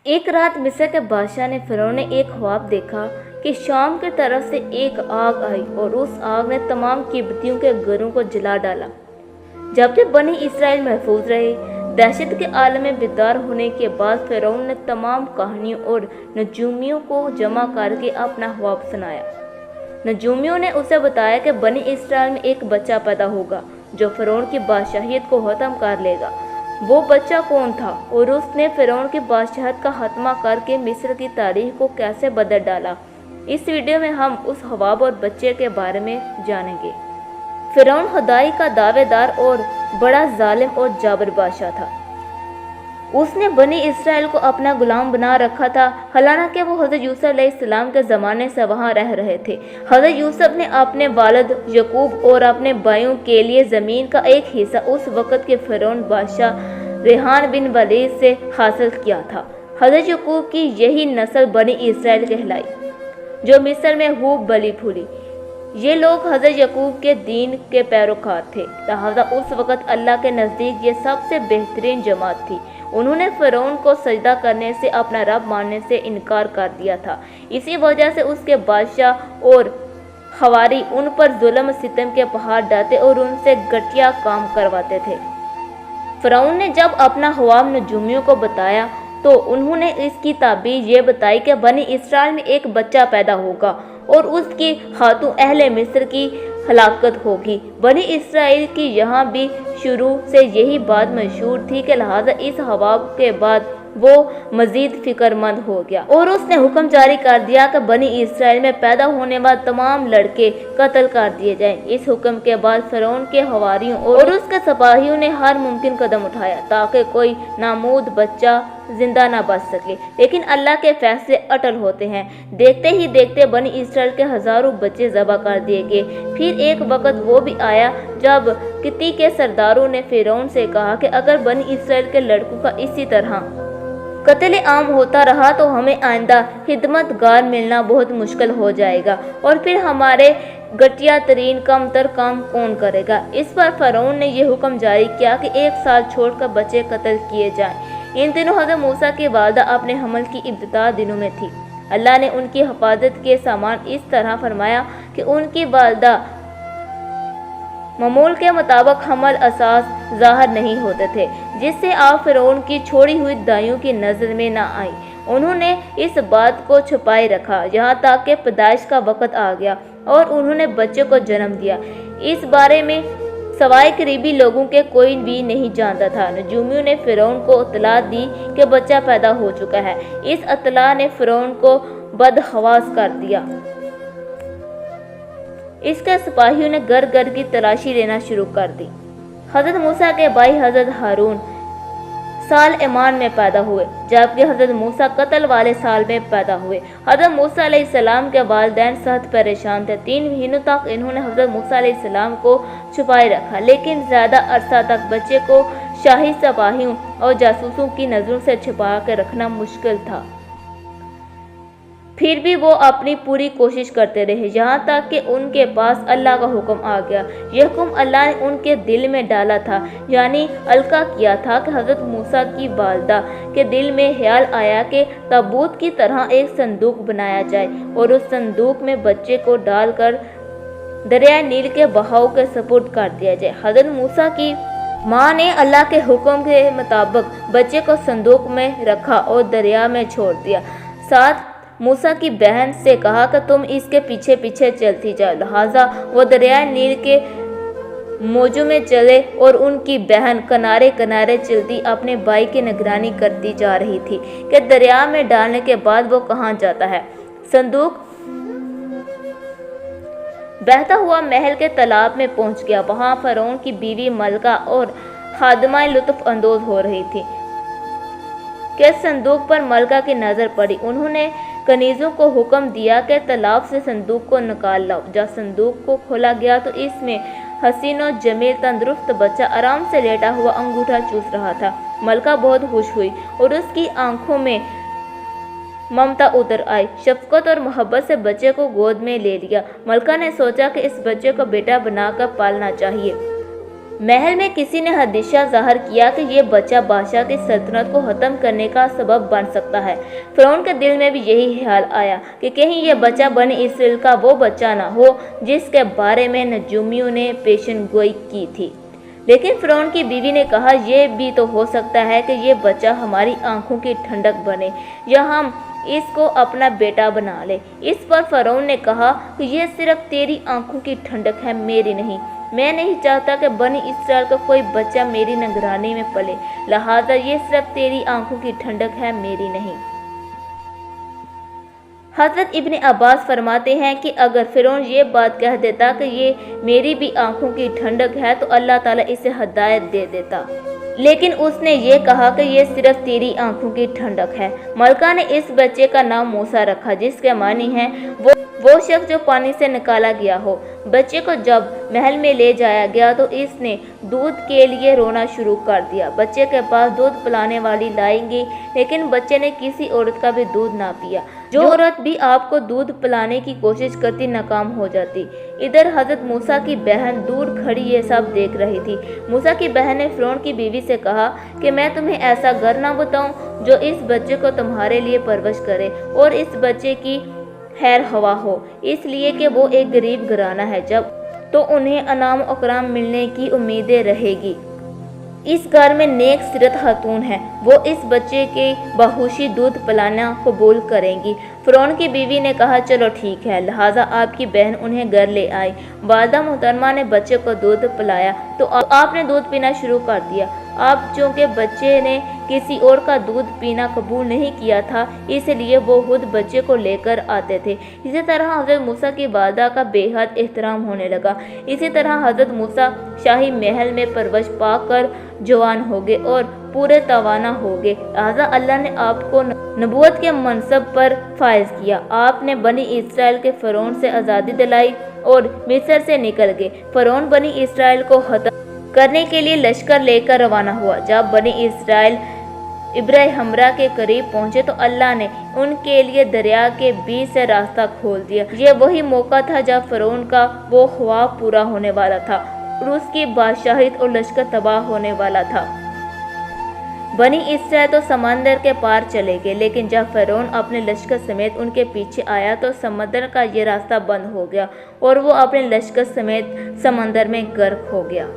एक रात मिस्र के बादशाह ने फिरौन ने एक ख्वाब देखा कि शाम की तरफ से एक आग आई और उस आग ने तमाम किब्तियों के घरों को जला डाला। जबकि बनी इसराइल महफूज रहे। दहशत के आलम में बेदार होने के बाद फिरौन ने तमाम कहानियों और नजूमियों को जमा करके अपना ख्वाब सुनाया। नजूमियों ने उसे बताया कि बनी इसराइल में एक बच्चा पैदा होगा जो फिरौन की बादशाहियत को खत्म कर लेगा। वो बच्चा कौन था और उसने फिरौन की बादशाहत का खात्मा करके मिस्र की तारीख को कैसे बदल डाला? इस वीडियो में हम उस ख्वाब और बच्चे के बारे में जानेंगे। फिरौन खुदाई का दावेदार और बड़ा जालिम और जाबिर बादशाह था। उसने बनी इसराइल को अपना गुलाम बना रखा था, हालांकि वो हज़रत यूसुफ अलैहिस्सलाम के ज़माने से वहाँ रह रहे थे। हज़रत यूसुफ ने अपने वालिद यकूब और अपने भाइयों के लिए ज़मीन का एक हिस्सा उस वक़्त के फिरौन बादशाह रेहान बिन वलीद से हासिल किया था। हज़रत यकूब की यही नस्ल बनी इसराइल कहलाई, जो मिस्र में खूब बली फूली। ये लोग हज़रत यकूब के दीन के पैरोकार थे, लिहाजा उस वक़्त अल्लाह के नज़दीक ये सबसे बेहतरीन जमात थी। उन्होंने फिरौन को सजदा करने से, अपना रब मानने से इनकार कर दिया था। इसी वजह से उसके बादशाह और खवारी उन पर जुल्म सितम के पहाड़ डालते और उनसे घटिया काम करवाते थे। फिरौन ने जब अपना ख्वाब नजूमियों को बताया तो उन्होंने इसकी ताबीर ये बताई कि बनी इसराइल में एक बच्चा पैदा होगा और उसकी खातून अहले मिस्र की हलाकत होगी। बनी इसराइल की यहाँ भी शुरू से यही बात मशहूर थी कि लिहाजा इस ख्वाब के बाद वो मजीद फिक्रमंद हो गया और उसने हुक्म जारी कर दिया कि बनी इसराइल में पैदा होने वाले तमाम लड़के कत्ल कर दिए जाएं। इस हुक्म के बाद फिरौन के हवारियों और उसके सिपाहियों ने हर मुमकिन कदम उठाया ताकि कोई नामूद बच्चा जिंदा ना बच सके, लेकिन अल्लाह के फैसले अटल होते हैं। देखते ही देखते बनी इसराइल के हजारों बच्चे ज़बह कर दिए गए। फिर एक वक्त वो भी आया जब किती के सरदारों ने फिरौन से कहा कि अगर बनी इसराइल के लड़कों का इसी तरह कत्ल आम होता रहा तो हमें आइंदा खिदमतगार मिलना बहुत मुश्किल हो जाएगा और फिर हमारे घटिया तरीन कमतर काम कौन करेगा। इस पर फिरौन ने यह हुक्म जारी किया कि 1 साल छोड़कर बच्चे कत्ल किए जाएं। इन दिनों हज़रत मूसा की वालदा अपने हमल की इब्तिदा दिनों में थी। अल्लाह ने उनकी हिफाजत के सामान इस तरह फरमाया कि उनकी वालदा मामूल के मुताबिक हमल असास ज़ाहिर नहीं होते थे, जिससे आप फिरौन की छोड़ी हुई दाइयों की नज़र में ना आई। उन्होंने इस बात को छुपाए रखा यहाँ तक कि पैदाइश का वक़्त आ गया और उन्होंने बच्चे को जन्म दिया। इस बारे में सवाए करीबी लोगों के कोई भी नहीं जानता था। नजूमियों ने फिरौन को इत्तला दी कि बच्चा पैदा हो चुका है। इस इत्तला ने फिरौन को बदहवास कर दिया। इसके सिपाहियों ने घर घर की तलाशी लेना शुरू कर दी। हज़रत मूसा के भाई हज़रत हारून साल ईमान में पैदा हुए, जबकि हज़रत मूसा कत्ल वाले साल में पैदा हुए। हज़रत मूसा अलैहिस्सलाम के वालिदैन सख्त परेशान थे। 3 महीनों तक इन्होंने हज़रत मूसा अलैहिस्सलाम को छुपाए रखा, लेकिन ज़्यादा अरसा तक बच्चे को शाही सिपाहियों और जासूसों की नज़रों से छुपा कर रखना मुश्किल था। फिर भी वो अपनी पूरी कोशिश करते रहे, यहाँ तक कि उनके पास अल्लाह का हुक्म आ गया। यह हुक्म अल्लाह ने उनके दिल में डाला था, यानी अलका किया था कि हज़रत मूसा की वालदा के दिल में ख्याल आया कि ताबूत की तरह एक संदूक बनाया जाए और उस संदूक में बच्चे को डालकर दरिया नील के बहाव के सपुर्द कर दिया जाए। हज़रत मूसा की माँ ने अल्लाह के हुक्म के मुताबिक बच्चे को संदूक में रखा और दरिया में छोड़ दिया। साथ मूसा की बहन से कहा कि तुम इसके पीछे पीछे चलती जाओ। लिहाजा वो दरिया नील के मौजों में चले और उनकी बहन किनारे किनारे चलती अपने भाई की निगरानी करती जा रही थी कि दरिया में डालने के बाद वो कहाँ जाता है। संदूक बहता हुआ महल के तालाब में पहुंच गया। वहां फिरौन की बीवी मलका और खादमाएं लुत्फ अंदोज हो रही थी कि संदूक पर मलका की नज़र पड़ी। उन्होंने कनीज़ों को हुक्म दिया कि तालाब से संदूक को निकाल लाओ। जब संदूक को खोला गया तो इसमें हसीन और जमील तंदुरुस्त बच्चा आराम से लेटा हुआ अंगूठा चूस रहा था। मलका बहुत खुश हुई और उसकी आंखों में ममता उतर आई। शफकत और मोहब्बत से बच्चे को गोद में ले लिया। मलका ने सोचा कि इस बच्चे को बेटा बनाकर पालना चाहिए। महल में किसी ने हदिशा ज़ाहिर किया कि ये बच्चा बादशाह की सल्तनत को ख़त्म करने का सबब बन सकता है। फ़िरौन के दिल में भी यही ख्याल आया कि कहीं ये बच्चा बनी इसराइल का वो बच्चा ना हो जिसके बारे में नजूमियों ने पेशन गोई की थी। लेकिन फ़िरौन की बीवी ने कहा, यह भी तो हो सकता है कि ये बच्चा हमारी आंखों की ठंडक बने या हम इसको अपना बेटा बना ले। इस पर फ़िरौन ने कहा कि यह सिर्फ तेरी आंखों की ठंडक है, मेरी नहीं। मैं नहीं चाहता कि बनी इसराइल का कोई बच्चा मेरी निगरानी में पले, लिहाजा ये सिर्फ तेरी आंखों की ठंडक है, मेरी नहीं। हज़रत इब्न अब्बास फरमाते हैं कि अगर फ़िरौन ये बात कह देता कि ये मेरी भी आंखों की ठंडक है तो अल्लाह ताला इसे हिदायत दे देता, लेकिन उसने ये कहा कि ये सिर्फ तेरी आंखों की ठंडक है। मलका ने इस बच्चे का नाम मूसा रखा, जिसके मानी है वो शख्स जो पानी से निकाला गया हो। बच्चे को जब महल में ले जाया गया तो इसने दूध के लिए रोना शुरू कर दिया। बच्चे के पास दूध पिलाने वाली लाई गई, लेकिन बच्चे ने किसी औरत का भी दूध ना पिया। जो औरत भी आपको दूध पिलाने की कोशिश करती नाकाम हो जाती। इधर हजरत मूसा की बहन दूर खड़ी ये सब देख रही थी। मूसा की बहन ने फ़िरौन की बीवी से कहा कि मैं तुम्हें ऐसा घर ना बताऊं जो इस बच्चे को तुम्हारे लिए परवरिश करे और इस बच्चे की खैर हवा हो, इसलिए कि वो एक गरीब घराना है, जब तो उन्हें अनाम अकराम मिलने की उम्मीदें रहेगी। इस घर में नेक सीरत खातून है, वो इस बच्चे के बाहुशी दूध पिलाना कबूल करेंगी। फ़िरौन की बीवी ने कहा, चलो ठीक है। लिहाजा आपकी बहन उन्हें घर ले आई। वालदा मोहतरमा ने बच्चे को दूध पिलाया तो आपने दूध पीना शुरू कर दिया। अब चूँकि बच्चे ने किसी और का दूध पीना कबूल नहीं किया था, इसलिए वो खुद बच्चे को लेकर आते थे। इसी तरह हज़रत मूसा की वालदा का बेहद एहतराम होने लगा। इसी तरह हज़रत मूसा शाही महल में परवरिश पाकर जवान हो गए और पूरे तवाना हो गए। लिहाजा अल्लाह ने आपको नबूवत के मनसब पर फायज किया। आपने बनी इसराइल के फ़िरौन से आज़ादी दिलाई और मिस्र से निकल गए। फ़िरौन बनी इसराइल को खत्म करने के लिए लश्कर लेकर रवाना हुआ। जब बनी इसराइल इब्र हमरा के करीब पहुंचे तो अल्लाह ने उनके लिए दरिया के बीच से रास्ता खोल दिया। ये वही मौका था जब फ़िरौन का वो ख्वाब पूरा होने वाला था और उसकी बादशाहियत और लश्कर तबाह होने वाला था। बनी इसराइल तो समंदर के पार चले गए, लेकिन जब फ़िरौन अपने लश्कर समेत उनके पीछे आया तो समंदर का ये रास्ता बंद हो गया और वो अपने लश्कर समेत समंदर में गर्क हो गया।